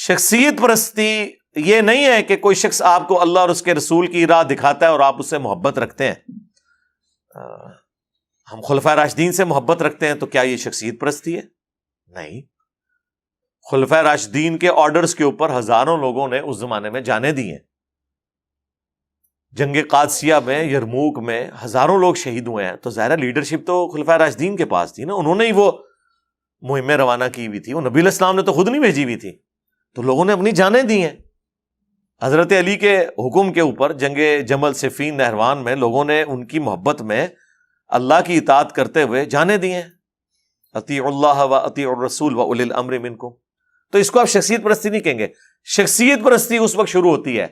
شخصیت پرستی یہ نہیں ہے کہ کوئی شخص آپ کو اللہ اور اس کے رسول کی راہ دکھاتا ہے اور آپ اس سے محبت رکھتے ہیں۔ ہم خلفائے راشدین سے محبت رکھتے ہیں تو کیا یہ شخصیت پرستی ہے؟ نہیں۔ خلفائے راشدین کے آرڈرز کے اوپر ہزاروں لوگوں نے اس زمانے میں جانیں دی ہیں۔ جنگ قادسیہ میں، یرموک میں ہزاروں لوگ شہید ہوئے ہیں، تو ظاہر لیڈرشپ تو خلفائے راشدین کے پاس تھی نا، انہوں نے ہی وہ مہمیں روانہ کی ہوئی تھی، وہ نبی علیہ السلام نے تو خود نہیں بھیجی ہوئی تھی، تو لوگوں نے اپنی جانیں دی ہیں۔ حضرت علی کے حکم کے اوپر جنگ جمل صفین نہروان میں لوگوں نے ان کی محبت میں اللہ کی اطاعت کرتے ہوئے جانیں دی ہیں، اطیعوا اللہ و اطیعوا الرسول و اولی الامر منکم۔ تو اس کو آپ شخصیت پرستی نہیں کہیں گے۔ شخصیت پرستی اس وقت شروع ہوتی ہے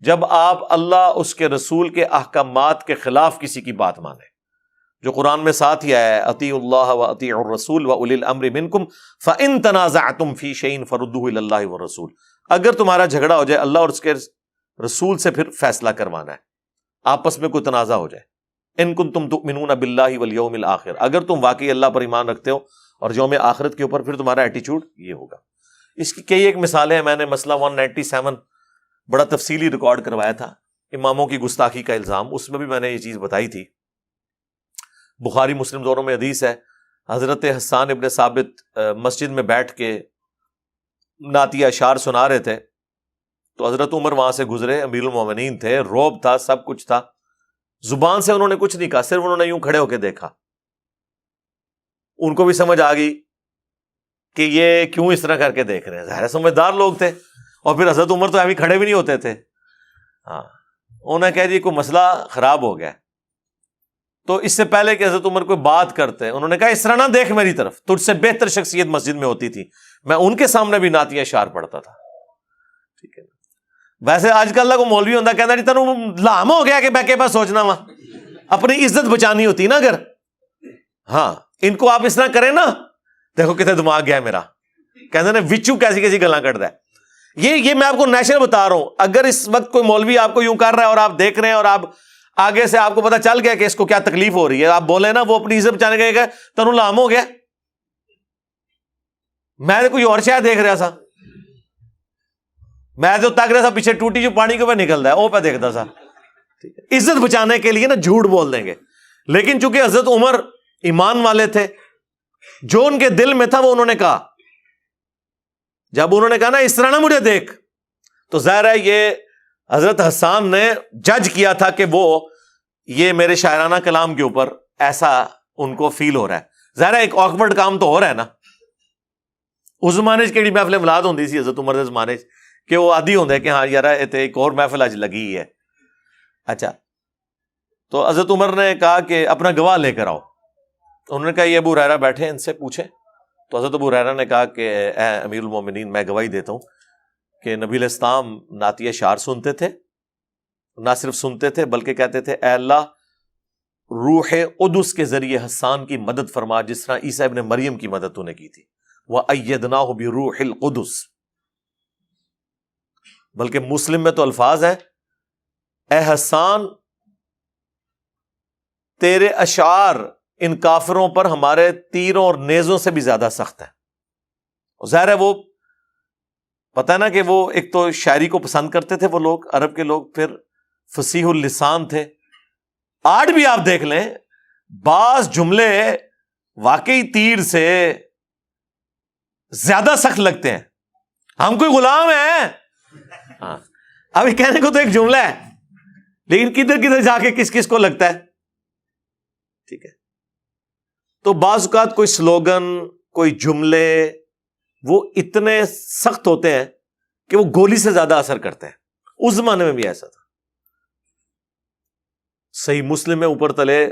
جب آپ اللہ اس کے رسول کے احکامات کے خلاف کسی کی بات مانیں، جو قرآن میں ساتھ ہی آیا ہے، اطیعوا اللہ و اطیعوا الرسول و اولی الامر منکم فان تنازعتم فی شیء فردوہ الی اللہ والرسول۔ اگر تمہارا جھگڑا ہو جائے اللہ اور اس کے رسول سے پھر فیصلہ کروانا ہے، آپس میں کوئی تنازع ہو جائے، ان کنتم تؤمنون باللہ والیوم الآخر، اگر تم واقعی اللہ پر ایمان رکھتے ہو اور یوم آخرت کے اوپر، پھر تمہارا ایٹیچیوڈ یہ ہوگا۔ اس کی کئی ایک مثالیں ہیں، میں نے مسئلہ 197 بڑا تفصیلی ریکارڈ کروایا تھا، اماموں کی گستاخی کا الزام، اس میں بھی میں نے یہ چیز بتائی تھی۔ بخاری مسلم دونوں میں حدیث ہے، حضرت حسان ابن ثابت مسجد میں بیٹھ کے نعتیہ اشعار سنا رہے تھے، تو حضرت عمر وہاں سے گزرے، امیر المومنین تھے، روب تھا، سب کچھ تھا، زبان سے انہوں نے کچھ نہیں کہا، صرف انہوں نے یوں کھڑے ہو کے دیکھا۔ ان کو بھی سمجھ آ گئی کہ یہ کیوں اس طرح کر کے دیکھ رہے ہیں، ظاہر سمجھدار لوگ تھے، اور پھر حضرت عمر تو ابھی کھڑے بھی نہیں ہوتے تھے۔ ہاں، انہوں نے کہا جی کوئی مسئلہ خراب ہو گیا، تو اس سے پہلے کہ حضرت عمر کوئی بات کرتے انہوں نے کہا اس طرح نہ دیکھ میری طرف، تجھ سے بہتر شخصیت مسجد میں ہوتی تھی، میں ان کے سامنے بھی نعتیہ اشعار پڑھتا تھا۔ ٹھیک ہے، ویسے آج کل کو مولوی ہوتا کہتا جی تینوں لام ہو گیا کہ میں کے پاس سوچنا وا، اپنی عزت بچانی ہوتی نا اگر، ہاں ان کو آپ اس طرح کریں نا، دیکھو کتنے دماغ گیا میرا، کہتے ہیں وچو کیسی کیسی گلاں کٹ ہے۔ یہ میں آپ کو نیشنل بتا رہا ہوں، اگر اس وقت کوئی مولوی آپ کو یوں کر رہا ہے اور آپ دیکھ رہے ہیں اور آپ آگے سے آپ کو پتا چل گیا کہ اس کو کیا تکلیف ہو رہی ہے، آپ بولے نا وہ اپنی عزت بچانے گئے تنوں لام ہو گیا، میں کوئی اور شاید دیکھ رہا سا، میں تو تک رہا تھا پیچھے ٹوٹی جو پانی کے اوپر نکل رہا ہے وہ پہ دیکھتا سا۔ عزت بچانے کے لیے نا جھوٹ بول دیں گے، لیکن چونکہ حضرت عمر ایمان والے تھے، جو ان کے دل میں تھا وہ انہوں نے کہا، جب انہوں نے کہا نا اس طرح نہ مجھے دیکھ، تو ظاہر ہے یہ حضرت حسان نے جج کیا تھا کہ وہ یہ میرے شاعرانہ کلام کے اوپر ایسا ان کو فیل ہو رہا ہے، ظاہر ہے ایک آکورڈ کام تو ہو رہا ہے نا۔ اس زمانے کیڑی محفل ملاد ہوندی سی حضرت عمر دے زمانے کہ وہ عادی ہوندے کہ ہاں یار ایک اور محفل اج لگی ہے۔ اچھا، تو حضرت عمر نے کہا کہ اپنا گواہ لے کر آؤ، انہوں نے کہا یہ ابو ہریرہ بیٹھے ان سے پوچھیں، تو حضرت ابو ہریرہ نے کہا کہ اے امیر المومنین میں گواہی دیتا ہوں کہ نبی علیہ السلام نعتیہ اشعار سنتے تھے، نہ صرف سنتے تھے بلکہ کہتے تھے اے اللہ روح قدس کے ذریعے حسان کی مدد فرما جس طرح عیسیٰ ابن مریم کی مدد تو نے کی تھی، وَأَيَّدْنَاهُ بِرُوحِ الْقُدُسِ۔ بلکہ مسلم میں تو الفاظ ہیں اے حسان تیرے اشعار ان کافروں پر ہمارے تیروں اور نیزوں سے بھی زیادہ سخت ہے۔ ظاہر ہے وہ پتہ ہے نا کہ وہ ایک تو شاعری کو پسند کرتے تھے وہ لوگ، عرب کے لوگ، پھر فصیح اللسان تھے۔ آج بھی آپ دیکھ لیں بعض جملے واقعی تیر سے زیادہ سخت لگتے ہیں، ہم کوئی غلام ہیں، ہاں ابھی کہنے کو تو ایک جملہ ہے لیکن کدھر کدھر جا کے کس کس کو لگتا ہے۔ ٹھیک ہے، تو بعض اوقات کوئی سلوگن، کوئی جملے وہ اتنے سخت ہوتے ہیں کہ وہ گولی سے زیادہ اثر کرتے ہیں، اس زمانے میں بھی ایسا تھا۔ صحیح مسلم میں اوپر تلے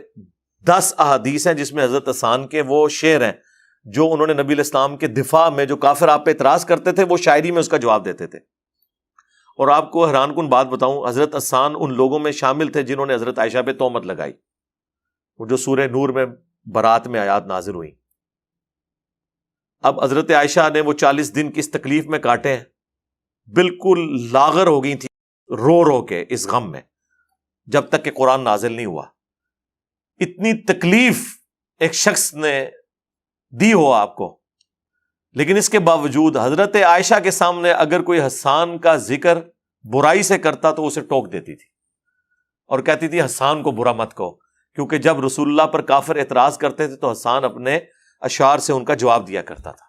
10 احادیث ہیں جس میں حضرت حسان کے وہ شعر ہیں جو انہوں نے نبی علیہ السلام کے دفاع میں، جو کافر آپ پہ اعتراض کرتے تھے وہ شاعری میں اس کا جواب دیتے تھے۔ اور آپ کو حیران کن بات بتاؤں، حضرت حسان ان لوگوں میں شامل تھے جنہوں نے حضرت عائشہ پہ تہمت لگائی، وہ جو سورہ نور میں برات میں آیات نازل ہوئی۔ اب حضرت عائشہ نے وہ 40 دن کس تکلیف میں کاٹے ہیں، بالکل لاغر ہو گئی تھی رو رو کے اس غم میں، جب تک کہ قرآن نازل نہیں ہوا۔ اتنی تکلیف ایک شخص نے دی ہو آپ کو، لیکن اس کے باوجود حضرت عائشہ کے سامنے اگر کوئی حسان کا ذکر برائی سے کرتا تو اسے ٹوک دیتی تھی اور کہتی تھی حسان کو برا مت کہو، کیونکہ جب رسول اللہ پر کافر اعتراض کرتے تھے تو حسان اپنے اشعار سے ان کا جواب دیا کرتا تھا۔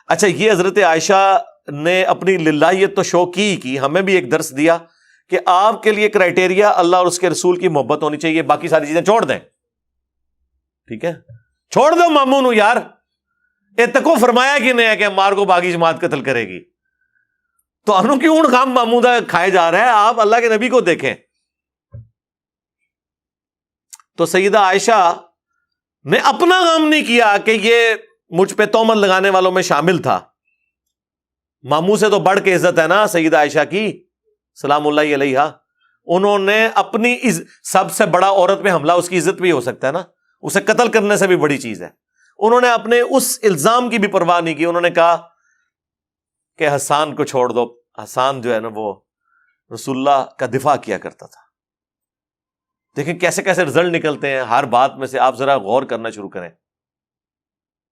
اچھا، یہ حضرت عائشہ نے اپنی للہیت تو شو کی ہمیں بھی ایک درس دیا کہ آپ کے لیے کرائٹیریا اللہ اور اس کے رسول کی محبت ہونی چاہیے، باقی ساری چیزیں چھوڑ دیں، ٹھیک ہے؟ چھوڑ دو مامون ہوں یار، تکو فرمایا کہ نہیں ہے کہ مار کو باغی جماعت قتل کرے گی، تو انہوں کیوں ان کام محمودہ کھائے جا رہے ہیں؟ آپ اللہ کے نبی کو دیکھیں۔ تو سیدہ عائشہ نے اپنا کام نہیں کیا کہ یہ مجھ پہ تہمت لگانے والوں میں شامل تھا۔ ماموں سے تو بڑھ کے عزت ہے نا سیدہ عائشہ کی سلام اللہ علیہا، انہوں نے اپنی سب سے بڑا عورت پہ حملہ اس کی عزت بھی ہو سکتا ہے نا، اسے قتل کرنے سے بھی بڑی چیز ہے، انہوں نے اپنے اس الزام کی بھی پرواہ نہیں کی، انہوں نے کہا کہ حسان کو چھوڑ دو۔ حسان جو ہے نا وہ رسول اللہ کا دفاع کیا کرتا تھا۔ دیکھیں کیسے کیسے رزلٹ نکلتے ہیں ہر بات میں سے، آپ ذرا غور کرنا شروع کریں،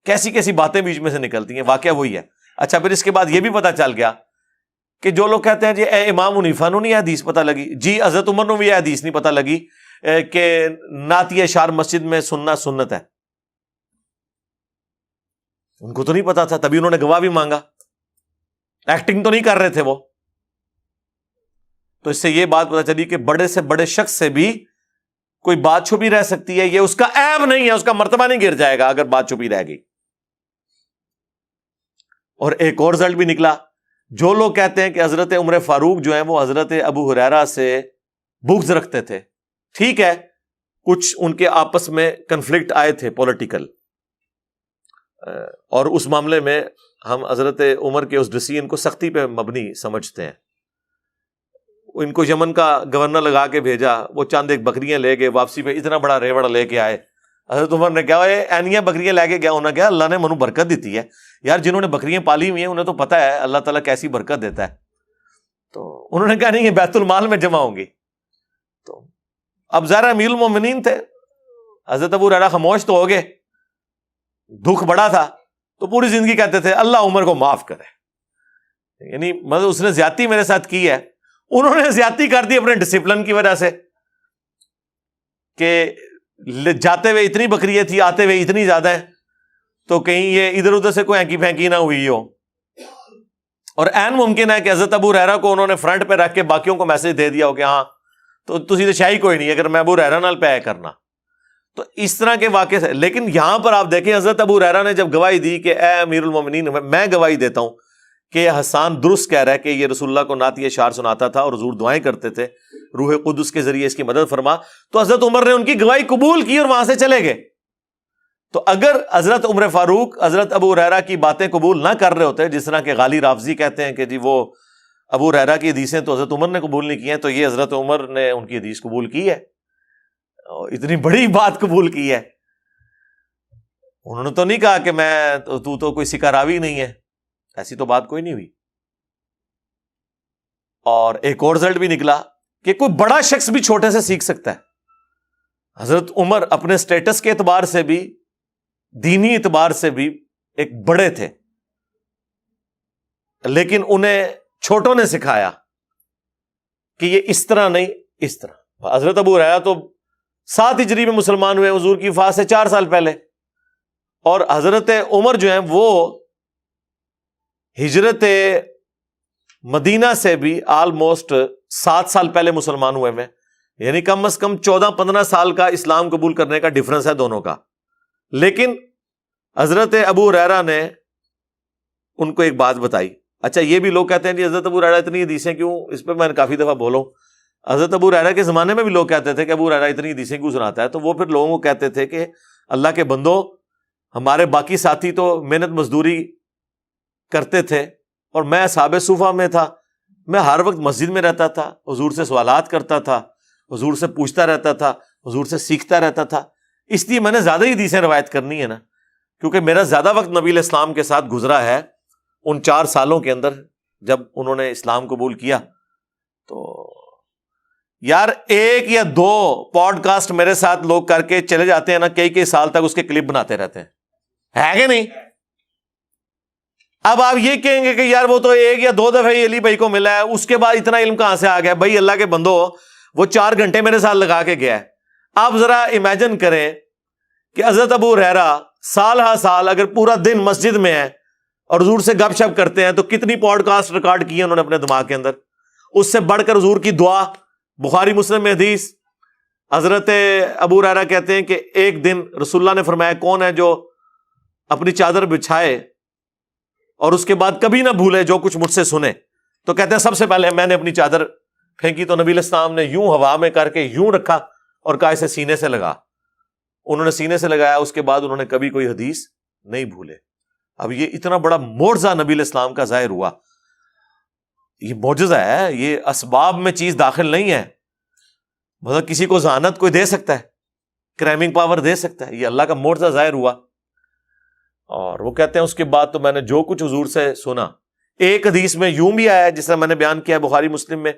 کیسی کیسی باتیں بیچ میں سے نکلتی ہیں، واقعہ وہی ہے۔ اچھا، پھر اس کے بعد یہ بھی پتا چل گیا کہ جو لوگ کہتے ہیں جی اے امام حنیفہ نو نہیں حدیث پتہ لگی، جی حضرت عمر نو بھی یہ حدیث نہیں پتہ لگی کہ نعت اشعار مسجد میں سننا سنت ہے، ان کو تو نہیں پتا تھا، تبھی انہوں نے گواہ بھی مانگا، ایکٹنگ تو نہیں کر رہے تھے وہ۔ تو اس سے یہ بات پتہ چلی کہ بڑے سے بڑے شخص سے بھی کوئی بات چھپی رہ سکتی ہے، یہ اس کا عیب نہیں ہے، اس کا مرتبہ نہیں گر جائے گا اگر بات چھپی رہ گئی۔ اور ایک اور رزلٹ بھی نکلا، جو لوگ کہتے ہیں کہ حضرت عمر فاروق جو ہیں وہ حضرت ابو ہریرہ سے بغض رکھتے تھے، ٹھیک ہے، کچھ ان کے آپس میں کنفلکٹ آئے تھے پولیٹیکل، اور اس معاملے میں ہم حضرت عمر کے اس ڈسیژن کو سختی پہ مبنی سمجھتے ہیں۔ ان کو یمن کا گورنر لگا کے بھیجا، وہ چند ایک بکریاں لے گئے، واپسی پہ اتنا بڑا ریوڑ لے کے آئے۔ حضرت عمر نے کہا اینیاں بکریاں لے کے گیا، انہوں نے کہا اللہ نے منو برکت دیتی ہے یار، جنہوں نے بکریاں پالی ہوئی ہیں انہیں تو پتا ہے اللہ تعالیٰ کیسی برکت دیتا ہے۔ تو انہوں نے کہا نہیں، یہ بیت المال میں جمع ہوں گی۔ تو اب ظاہر امیر المومنین تھے، حضرت ابو ہریرہ خاموش تو ہو گئے، دکھ بڑا تھا، تو پوری زندگی کہتے تھے اللہ عمر کو معاف کرے، یعنی مطلب اس نے زیادتی میرے ساتھ کی ہے، انہوں نے زیادتی کر دی اپنے ڈسپلن کی وجہ سے کہ جاتے ہوئے اتنی بکریاں تھی، آتے ہوئے اتنی زیادہ ہیں، تو کہیں یہ ادھر ادھر سے کوئی ہینکی پھینکی نہ ہوئی ہو۔ اور عین ممکن ہے کہ حضرت ابو ہریرہ کو انہوں نے فرنٹ پہ رکھ کے باقیوں کو میسج دے دیا ہو کہ ہاں تو تسی تو شاہی کوئی نہیں اگر میں ابو ہریرہ نال پہ کرنا۔ تو اس طرح کے واقعے سے، لیکن یہاں پر آپ دیکھیں حضرت ابو ہریرہ نے جب گواہی دی کہ اے امیر المومنین میں گواہی دیتا ہوں کہ حسان درست کہہ رہا ہے کہ یہ رسول اللہ کو نعت اشعار سناتا تھا اور حضور دعائیں کرتے تھے، روح قدس کے ذریعے اس کی مدد فرما، تو حضرت عمر نے ان کی گواہی قبول کی اور وہاں سے چلے گئے۔ تو اگر حضرت عمر فاروق حضرت ابو ہریرہ کی باتیں قبول نہ کر رہے ہوتے، جس طرح کہ غالی رافضی کہتے ہیں کہ جی وہ ابو ہریرہ کی حدیثیں تو حضرت عمر نے قبول نہیں کی ہیں، تو یہ حضرت عمر نے ان کی حدیث قبول کی ہے، اور اتنی بڑی بات قبول کی ہے۔ انہوں نے تو نہیں کہا کہ میں تو کوئی سکہ راوی نہیں ہے، ایسی تو بات کوئی نہیں ہوئی۔ اور ایک اور رزلٹ بھی نکلا کہ کوئی بڑا شخص بھی چھوٹے سے سیکھ سکتا ہے۔ حضرت عمر اپنے سٹیٹس کے اعتبار سے بھی، دینی اعتبار سے بھی ایک بڑے تھے، لیکن انہیں چھوٹوں نے سکھایا کہ یہ اس طرح نہیں، اس طرح۔ حضرت ابو ہریرہ تو 7 ہجری میں مسلمان ہوئے حضور کی وفات سے 4 سال پہلے، اور حضرت عمر جو ہیں وہ ہجرت مدینہ سے بھی آلموسٹ 7 سال پہلے مسلمان ہوئے ہیں، یعنی کم از کم 14-15 سال کا اسلام قبول کرنے کا ڈفرنس ہے دونوں کا۔ لیکن حضرت ابو ہریرہ نے ان کو ایک بات بتائی۔ اچھا، یہ بھی لوگ کہتے ہیں کہ حضرت ابو ہریرہ اتنی حدیثیں کیوں، اس پہ میں نے کافی دفعہ بولوں، حضرت ابو ہریرہ کے زمانے میں بھی لوگ کہتے تھے کہ ابو ہریرہ اتنی حدیثیں کیوں سناتا ہے، تو وہ پھر لوگوں کو کہتے تھے کہ اللہ کے بندو، ہمارے باقی ساتھی تو محنت مزدوری کرتے تھے اور میں اصحاب صفہ میں تھا، میں ہر وقت مسجد میں رہتا تھا، حضور سے سوالات کرتا تھا، حضور سے پوچھتا رہتا تھا، حضور سے سیکھتا رہتا تھا، اس لیے میں نے زیادہ ہی حدیثیں روایت کرنی ہے نا، کیونکہ میرا زیادہ وقت نبی علیہ السلام کے ساتھ گزرا ہے ان 4 سالوں کے اندر جب انہوں نے اسلام قبول کیا۔ تو یار 1 یا 2 پوڈ کاسٹ میرے ساتھ لوگ کر کے چلے جاتے ہیں نا، کئی سال تک اس کے کلپ بناتے رہتے ہیں، ہے کہ نہیں؟ اب آپ یہ کہیں گے کہ یار وہ تو 1 یا 2 دفعہ ہی علی بھائی کو ملا ہے، اس کے بعد اتنا علم کہاں سے آ گیا؟ بھائی اللہ کے بندو، وہ 4 گھنٹے میرے ساتھ لگا کے گیا ہے۔ آپ ذرا امیجن کریں کہ حضرت ابو ہریرہ سال ہا سال اگر پورا دن مسجد میں ہے اور حضور سے گپ شپ کرتے ہیں تو کتنی پوڈ کاسٹ ریکارڈ کی ہیں انہوں نے اپنے دماغ کے اندر؟ اس سے بڑھ کر حضور کی دعا، بخاری مسلم میں حدیث، حضرت ابو ہریرہ کہتے ہیں کہ ایک دن رسول اللہ نے فرمایا کون ہے جو اپنی چادر بچھائے اور اس کے بعد کبھی نہ بھولے جو کچھ مجھ سے سنے؟ تو کہتے ہیں سب سے پہلے میں نے اپنی چادر پھینکی تو نبی علیہ السلام نے یوں ہوا میں کر کے یوں رکھا اور کہا اسے سینے سے لگا۔ انہوں نے سینے سے لگایا، اس کے بعد انہوں نے کبھی کوئی حدیث نہیں بھولے۔ اب یہ اتنا بڑا معجزہ نبی علیہ السلام کا ظاہر ہوا، یہ معجزہ ہے، یہ اسباب میں چیز داخل نہیں ہے۔ مطلب کسی کو ذہانت کوئی دے سکتا ہے، کرائمنگ پاور دے سکتا ہے، یہ اللہ کا معجزہ ظاہر ہوا۔ اور وہ کہتے ہیں اس کے بعد تو میں نے جو کچھ حضور سے سنا، ایک حدیث میں یوں بھی آیا ہے جس طرح میں نے بیان کیا بخاری مسلم میں،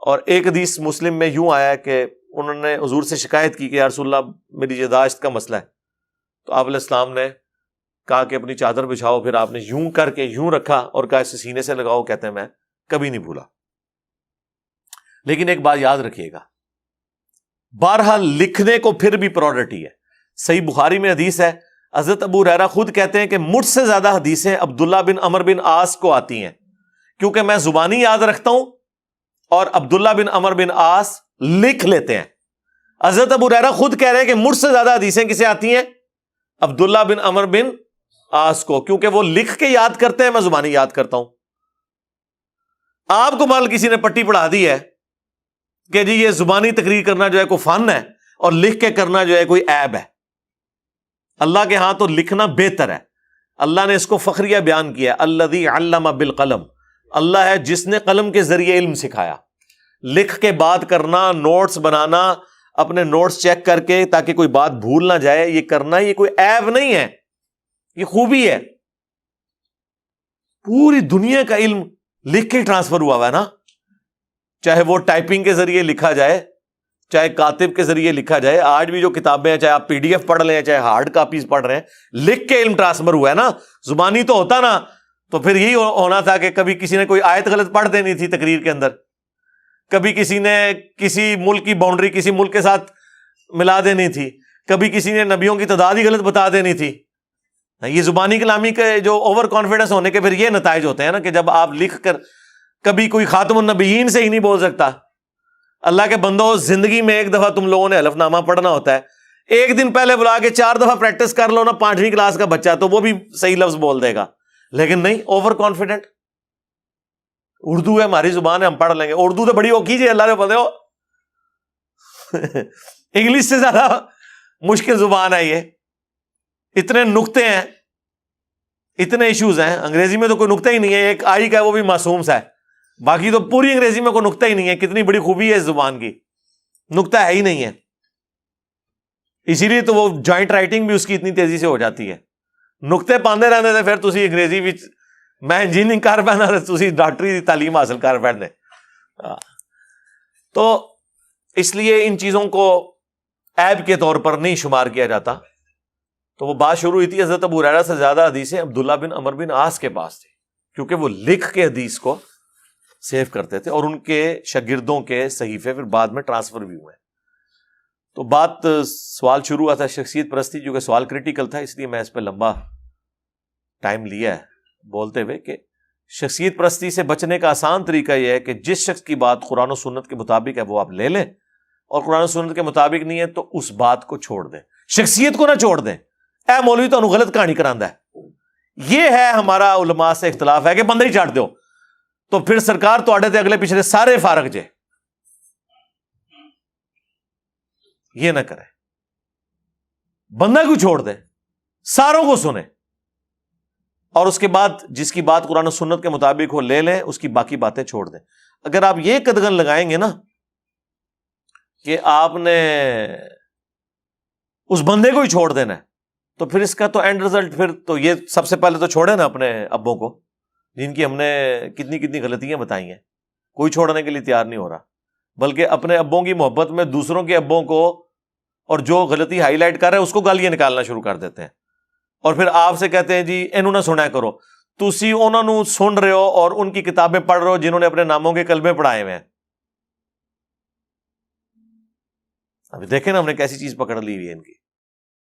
اور ایک حدیث مسلم میں یوں آیا ہے کہ انہوں نے حضور سے شکایت کی کہ یا رسول اللہ میری یاداشت کا مسئلہ ہے، تو آپ علیہ السلام نے کہا کہ اپنی چادر بچھاؤ، پھر آپ نے یوں کر کے یوں رکھا اور کہا اسے سینے سے لگاؤ۔ کہتے ہیں میں کبھی نہیں بھولا۔ لیکن ایک بات یاد رکھیے گا، بہرحال لکھنے کو پھر بھی پرائورٹی ہے۔ صحیح بخاری میں حدیث ہے، حضرت ابو ہریرہ خود کہتے ہیں کہ مجھ سے زیادہ حدیثیں عبداللہ بن عمر بن عاص کو آتی ہیں، کیونکہ میں زبانی یاد رکھتا ہوں اور عبداللہ بن عمر بن عاص لکھ لیتے ہیں۔ حضرت ابو ہریرہ خود کہہ رہے ہیں کہ مجھ سے زیادہ حدیثیں کسے آتی ہیں؟ عبداللہ بن عمر بن عاص کو، کیونکہ وہ لکھ کے یاد کرتے ہیں، میں زبانی یاد کرتا ہوں۔ آپ کو مال کسی نے پٹی پڑھا دی ہے کہ جی یہ زبانی تقریر کرنا جو ہے کوئی فن ہے اور لکھ کے کرنا جو ہے کوئی عیب ہے۔ اللہ کے ہاں تو لکھنا بہتر ہے۔ اللہ نے اس کو فخریہ بیان کیا، الذی علم بالقلم، اللہ ہے جس نے قلم کے ذریعے علم سکھایا۔ لکھ کے بات کرنا، نوٹس بنانا، اپنے نوٹس چیک کر کے تاکہ کوئی بات بھول نہ جائے، یہ کرنا یہ کوئی عیب نہیں ہے، یہ خوبی ہے۔ پوری دنیا کا علم لکھ کے ٹرانسفر ہوا ہے نا، چاہے وہ ٹائپنگ کے ذریعے لکھا جائے، چاہے کاتب کے ذریعے لکھا جائے۔ آج بھی جو کتابیں ہیں، چاہے آپ PDF پڑھ لیں چاہے ہارڈ کاپیز پڑھ رہے ہیں، لکھ کے علم ٹرانسفر ہوا ہے نا۔ زبانی تو ہوتا نا تو پھر یہی ہونا تھا کہ کبھی کسی نے کوئی آیت غلط پڑھ دینی تھی تقریر کے اندر، کبھی کسی نے کسی ملک کی باؤنڈری کسی ملک کے ساتھ ملا دینی تھی، کبھی کسی نے نبیوں کی تعداد ہی غلط بتا دینی تھی۔ یہ زبانی کلامی کے جو اوور کانفیڈنس ہونے کے پھر یہ نتائج ہوتے ہیں نا کہ جب آپ لکھ کر کبھی کوئی خاتم النبیین سے ہی نہیں بول سکتا۔ اللہ کے بندو، زندگی میں ایک دفعہ تم لوگوں نے حلف نامہ پڑھنا ہوتا ہے، ایک دن پہلے بلا کے 4 دفعہ پریکٹس کر لو نا، 5ویں کلاس کا بچہ تو وہ بھی صحیح لفظ بول دے گا، لیکن نہیں اوور کانفیڈنٹ۔ اردو ہے ہماری زبان ہے، ہم پڑھ لیں گے، اردو تو بڑی ہو کیجیے، اللہ نے بولے ہو انگلش سے زیادہ مشکل زبان ہے یہ، اتنے نقطے ہیں، اتنے ایشوز ہیں۔ انگریزی میں تو کوئی نقطہ ہی نہیں ہے، ایک آئی کا ہے وہ بھی معصوم سا ہے، باقی تو پوری انگریزی میں کوئی نقطہ ہی نہیں ہے۔ کتنی بڑی خوبی ہے اس زبان کی، نقطہ ہے ہی نہیں ہے، اسی لیے تو وہ جوائنٹ رائٹنگ بھی اس کی اتنی تیزی سے ہو جاتی ہے۔ نقطے پاندے رہتے تھے پھر تسی انگریزی بھی، میں انجینئرنگ کر پہنا تسی ڈاکٹری دی تعلیم حاصل کر پڑھنے۔ تو اس لیے ان چیزوں کو عیب کے طور پر نہیں شمار کیا جاتا۔ تو وہ بات شروع ہوئی تھی حضرت ابو ہریرہ سے زیادہ حدیثیں عبداللہ بن عمر بن عاص کے پاس تھی، کیونکہ وہ لکھ کے حدیث کو سیو کرتے تھے اور ان کے شاگردوں کے صحیفے پھر بعد میں ٹرانسفر بھی ہوئے۔ تو بات سوال شروع ہوا تھا شخصیت پرستی، جو کہ سوال کریٹیکل تھا، اس لیے میں اس پہ لمبا ٹائم لیا ہے بولتے ہوئے کہ شخصیت پرستی سے بچنے کا آسان طریقہ یہ ہے کہ جس شخص کی بات قرآن و سنت کے مطابق ہے وہ آپ لے لیں، اور قرآن و سنت کے مطابق نہیں ہے تو اس بات کو چھوڑ دیں، شخصیت کو نہ چھوڑ دیں۔ اے مولوی تو غلط کہانی کراندا ہے، یہ ہے ہمارا علماء سے اختلاف ہے کہ بندہ ہی چھاٹ دو، تو پھر سرکار تو آڑے تھے اگلے پچھلے سارے فارغ جے، یہ نہ کرے، بندہ کو چھوڑ دے، ساروں کو سنیں، اور اس کے بعد جس کی بات قرآن و سنت کے مطابق ہو لے لیں، اس کی باقی باتیں چھوڑ دیں۔ اگر آپ یہ قدغن لگائیں گے نا کہ آپ نے اس بندے کو ہی چھوڑ دینا ہے، تو پھر اس کا تو اینڈ رزلٹ، پھر تو یہ سب سے پہلے تو چھوڑے نا اپنے ابوں کو، جن کی ہم نے کتنی کتنی غلطیاں بتائی ہیں، کوئی چھوڑنے کے لیے تیار نہیں ہو رہا، بلکہ اپنے ابوں کی محبت میں دوسروں کے ابوں کو اور جو غلطی ہائی لائٹ کر رہے ہیں اس کو گالیاں نکالنا شروع کر دیتے ہیں، اور پھر آپ سے کہتے ہیں جی اینو نہ سنا کرو۔ تسی انہوں نے سن رہے ہو اور ان کی کتابیں پڑھ رہے ہو جنہوں نے اپنے ناموں کے کلمے پڑھائے ہوئے ہیں. ابھی دیکھیں نا ہم نے کیسی چیز پکڑ لی ہوئی ہے ان کی.